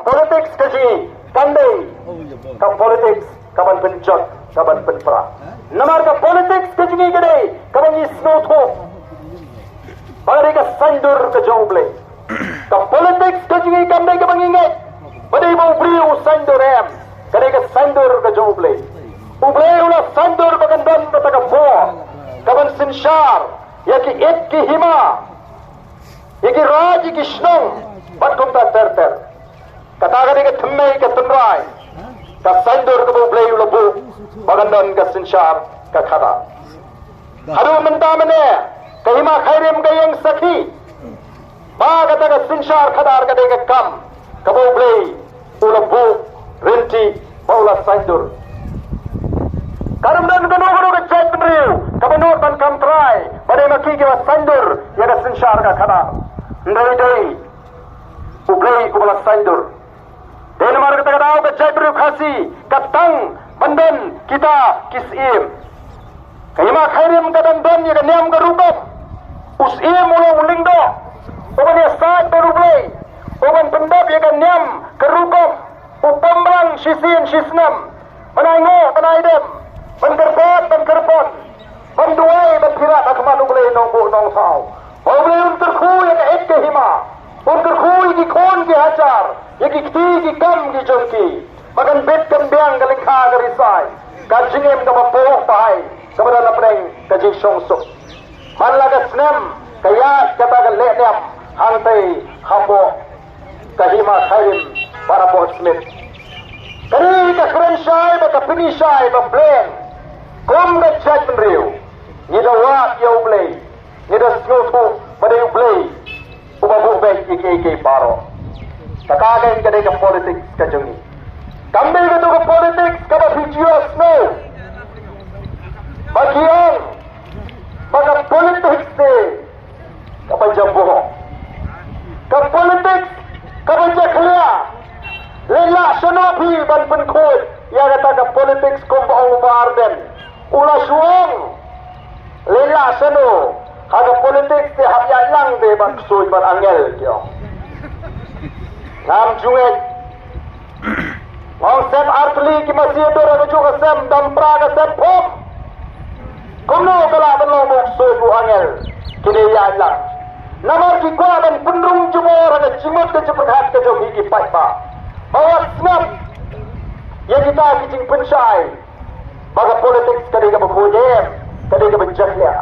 Politics kaji kandai ka politics kaban penjat kaban penpra namar ka politics kaji gede kaban isno tho bari ka sandur ka joble ka politics kaji kandai ka bangingai bari mau brio sandur em kade ka sandur ka joble uble ula sandur bagan dan ka mo kaban sinshar yaki et ki hima yaki raj ki shnong bat kumta ter katakan ke themmai ke tunrai ka sandur ke bublei ulabu bagandan ke sinshar ka khada haru menta mene kahima khairim ke yang sakhi ba kata ke sinshar khadar ke de kam ke bublei ulabu renti baula sandur karam dan ganu ke chat penriu ka benur tan kam trai bade maki ke sandur ya ke sinshar ka khada ndai dai bublei ubala sandur Denmark kata kau ke Jaipur khasi katang bandan kita kisim kayma khairim kadan dan ya niam ka rupam usim ulo lingdo oban ya saat berublay oban pendap ya niam ka rupam upamrang shisin shisnam manango panaidem bankerpon banduai banpira akman ublay nongbo nong thau oblay unter khu ya ek ke hima unter khu ki khon ki hajar yaki kti ki kam ki jongki magan bet kam biang ka likha ka risai ka jingem ka mapok pai ka badala preng ka jing song sok man la ka snem ka ya kata ka le nem hang tai khambo ka hima khairim para po smith kari ka kren shai ba ka pini shai ba bleng kom ka judge riu ni da wa ya ublei ni da snotu ba de ublei ubabu be ke paro kakagen ka de politics ka jungi kambe ka to politics ka ba video snow bagian baga politics se ka ba jambo ka politics ka ba jakhlia lela sono phi ban pen khoi ya kata ka politics ko ba umar den ula suong lela sono ha ka politics se hab ya lang de ban soi ban angel kyo Nam junget Mau sem artli ki masih tu raga juga sem dampra ka sem pom Kono kala benlo mok soi bu angel kini ya lang Namar ki kwa dan penrung jumo raga cimut ke cepathat ke jogi ki pai ba Bawa snap Ya kita ki jing pensyai Baga politik kadi ka berpujem kadi ka berjahlia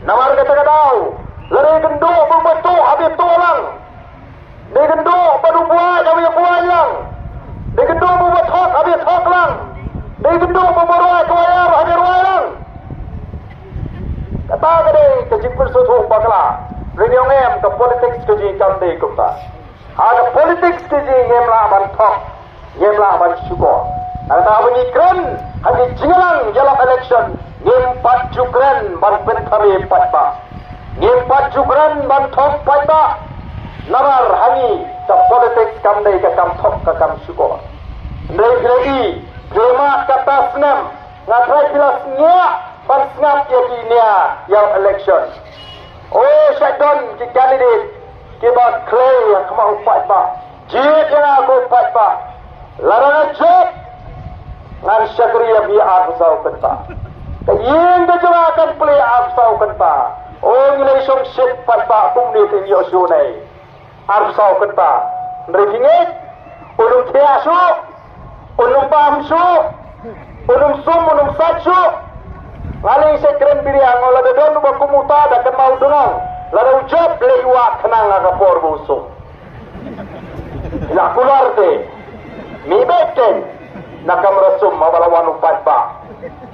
Namar kata kadau Lari gendo berbetul habis tulang Digendo baru buah jawi buah lang. Digendo buat hok habis hok lang. Digendo memoroi kuayar habis ruai lang. Kata kade kejipur suatu bakla. Renyong em ke politics keji kamde kumta. Aga politics keji ngemla ban thok. Ngemla ban syukur. Kata bunyi keren hadi jingalang dalam election. Ngem jukren ban penthari patba. Ngem jukren ban thok patba. Narar hani ka politics kam dai ka kam thok ka kam syukur ndai grei grema kata snam ngatrai pilas nya ban snap ya dinia yang election oh syaitan ki candidate ki ba clay yang kemau fight ba jit yang aku fight ba larang job ngan syakriya bi afsau kenta kayin da jwa kan play afsau kenta oh relationship fight ba kum ni tin yo show nai Arsau kenta, mereka unum tiasu, unum pamsu, unum sum, unum satsu. Lalu saya keren biriang, lalu don baku muta dah kenal dengan, lalu ujab lewat kenang agak por busung. Nak keluar deh, mi beken, nak kamrasum mabalawan upat ba.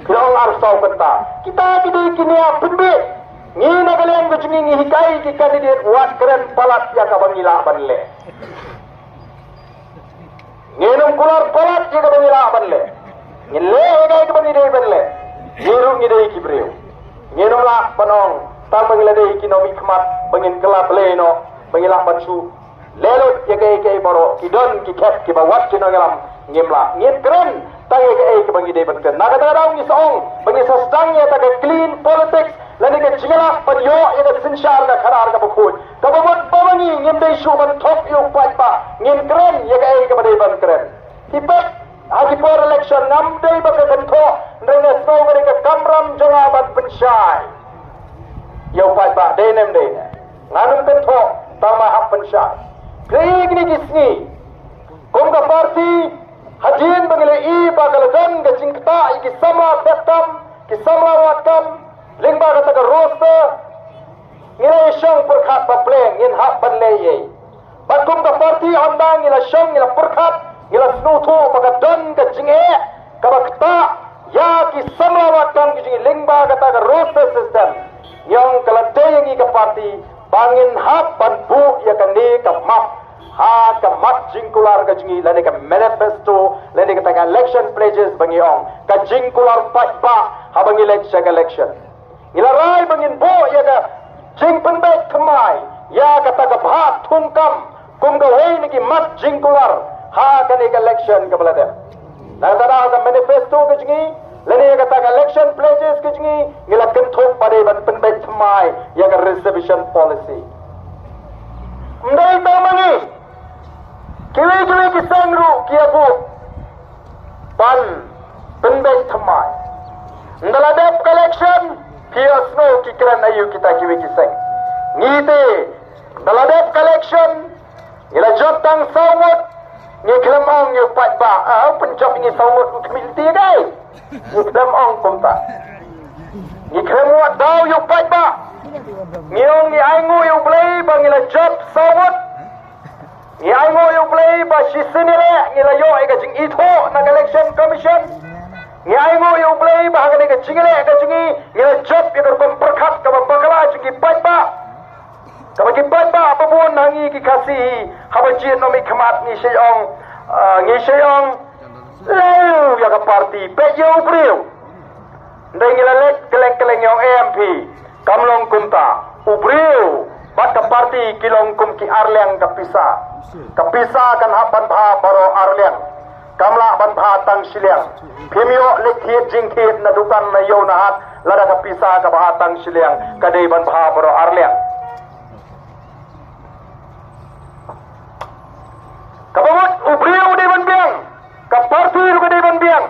Kerong arsau kenta, kita kini pembek. Ngina kalian kecungi hikai ki kandidat wat keren palat ya ka bangila banle nginum kular palat ya ka bangila banle ngile hikai ka bangide banle ngiru ngide ki breu nginum la panong tal bangila de ki no mikmat bangin kelap leno bangila bansu lelo ya kai baro ki don ki kep ki ba wat ki no ngalam ngimla ngit keren tangi ka bangide banken naga daw ni song bangi sa stang ya ta clean politics Lani ke jingala panyo ya ke sinshar ka kharar ka bukhoy. Kabamot pamangi ngim dei shu man thok yu pai pa ngin kren ya ke ai ka bade keren. Hibat hagi por election ngamdai baka bento dengan snow mereka kamram jongabat pensyai. Yau pai ba denem de. Nganum bento tama hak pensyai. Kring ni kisni. Kongga parti hajin bangile I bagalagan ga jingkta iki sama petam ki sama wakam lingba kata ka roster ngilai syang perkhat papleng ngin hak panleye. Bakum ka parti andang ngila syang ngila perkhat ngila snutu pagadan ka jinge kabakta ya ki sama wakam ki jinge lingba kata ka roster system yang kalatay ngi ka parti bangin hak panbu ya kan ni ka map ha ka mat jingkular ka jingi lani ka manifesto lani ka tanga election pledges bangi ong ka jingkular pat ba ha bangi election ilarai bangin bo ya ka jing penbet kemai ya ka taga bhat thungkam kum ga wei ni ki mat jingkular ha ka ni ka election ka balade na tara ka manifesto ka jingi lani ka taga election pledges ka jingi ngila kenthok pade ban penbet kemai ya ka reservation policy ndai tamangi kiwi ki sangru kia bu pan penbet thamai ndaladep collection pia snow ki kran ayu kita kiwi ki sang ngite ndaladep collection ila job tang sawut ngi klamang yu pat ba penjob ngi sawut kmilti gai ngi klamang kumta ngi klamwa daw yu pat ba ngi aingu yu play bangila job sawut Ni aingo yung play ba si sinire ngilayo ay kajing ito ng election commission. Ni aingo yung play ba hanggang ay kajingile ay kajingi ngila job yung perkat kababakala jingi patba. Kabagibad ba apabuan nangi kikasi habajin no may kamat ni siyong layo yung party peyo briyo. Nday ngilalit keleng-keleng yung AMP kamlong kumta ubriyo bat ka party kilong kum ki Arliang kapisa. Kapisa kan hapan bha baro Arliang kamla ban bha tang siliang phimyo likhit jingkhit na dukan na yo na hat lada kapisa ka bha tang siliang kadai ban bha baro Arliang kabangot ubriyo de ban biang ka party lu kadai ban biang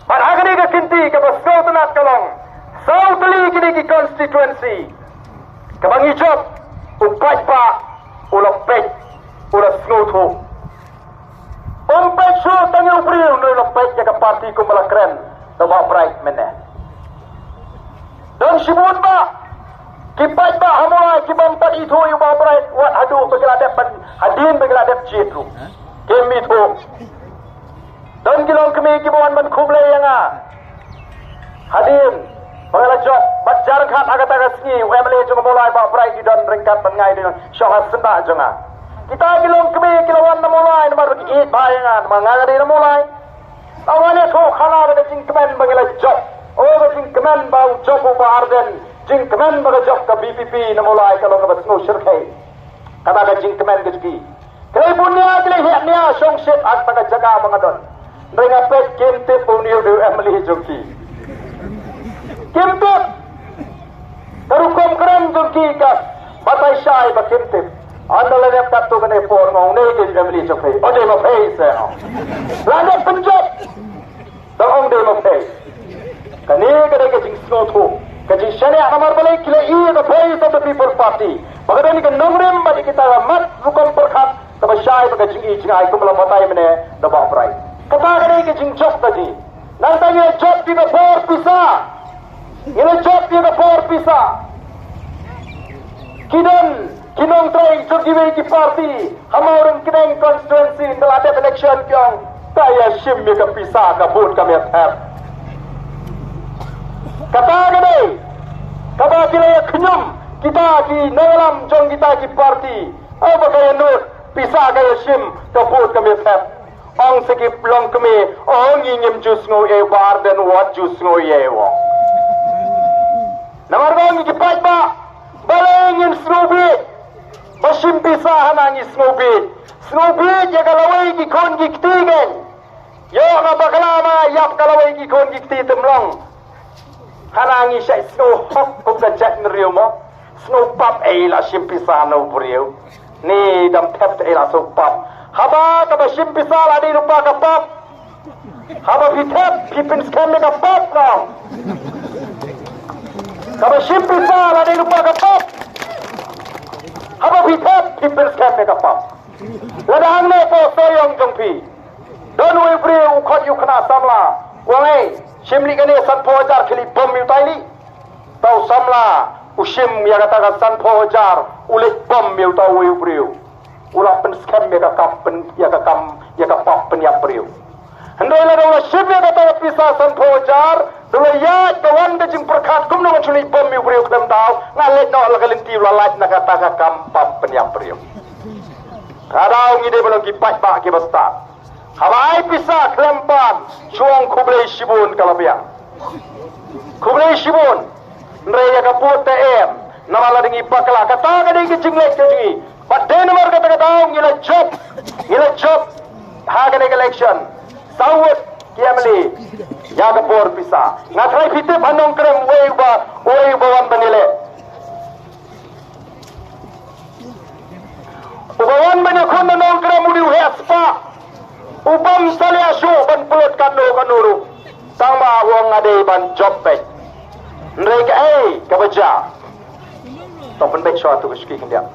ban agani ka kinti ka basau tanat kalong sautli kini ki constituency kabang ijop upat pa ulapet ulas ngutu umpet su tangi ubriu no ulapet ya ka parti ko malakren tawa bright mene dan sibut ba kipat ba hamulai kibang pat itu yu ba bright wat hadu begladep hadin begladep jitru kemi tu dan kilong kemi kibawan ban kuble yang hadin Pagala job bajar khat agat ni family jong mulai ba prai di don ringkat bangai di syahas senda jonga kita kilong kemi kilowan na mulai nomor ki bayangan mangagari na mulai awale tho khana ba jing kemen bagala job ba jing kemen ba job ba arden jing kemen ba job ka BPP na mulai kalau ka basno shirkai kata ka jing kemen ke ji kelai punya kelai heknya song shit at taga jaga mangadon ringa pet kente punio de family joki Kimtip Tarukom keren jengki kas Batai syai ba kimtip Anda lenep katu kene por ngong Negi family jokai Ode ma pay se Lanep penjab Dahong de ma pay Kani kade kajing snotu Kajing syariah kamar balik Kila iya the face of the people party Bagada ni ka nongrim Badi kita mat rukom perkhat Taba syai ba kajing i Jingai kumala matai mene Dabak prai Kata kade kajing job tadi Nantanya job di ka por pisa Ini job dia por pisa. Kinong try jogiwe ki party. Hamaurang kineng constituency telah ada election kyong. Taya shim me ka pisa ka vote kami athap. Kata gede. Kaba kila ya knyum kita ki nalam jong kita ki party. Apa kaya note pisa kaya shim ka vote kami athap. Ong sikip long kami ong ingim jus ngo e bar dan wat jus ngo ye wo. Namarbangi kipat ba balengin snowbit basim pisa hanangi snowbit ya kalawai ki kon giktigen yo nga bakalama yap kalawai ki kon gikti temlong hanangi syai snow hop kung gajat nriyo mo snow pop la sim pisa no buriyo ni dam tap la so pop haba ka ba simpisal adi rupa ka pop haba pitep pipin scam ka pop kau ka ba simpisal adi rupa ka pop haba pitep pipin scam ka pop ladang ne po soyong jongpi don we bri u khot yu khana samla wangai simli kane san po jar khili bom yu taili tau samla usim ya kata san po jar ulit bom yu tau we bri ulah pen scam ya ka pen ya ka kam ya ka pop pen ya bri handai la dong sim ya kata pisa san po jar dulu ya kawan de jing perkat kum no chuli bom yu bri kam tau ngalet no la kalinti la lat na kata ka kam pop pen ya bri kadau ngide belum kipat ba ke basta hawai pisa klempan chuang kublai shibun kalabia kublai shibun nreya kaput em namala dingi pakla kata ka dingi jinglek jingi but denmark kata kata ngila job ha ka election sawut kiamli ya kapur pisa ngatrai fite panong krem wei ba wan banile ubawan banyak kon nong krem udi hespa upam salia shu ban pulot kanuru tangba wong ade ban job pek mereka kabaja topen pek suatu keski kendia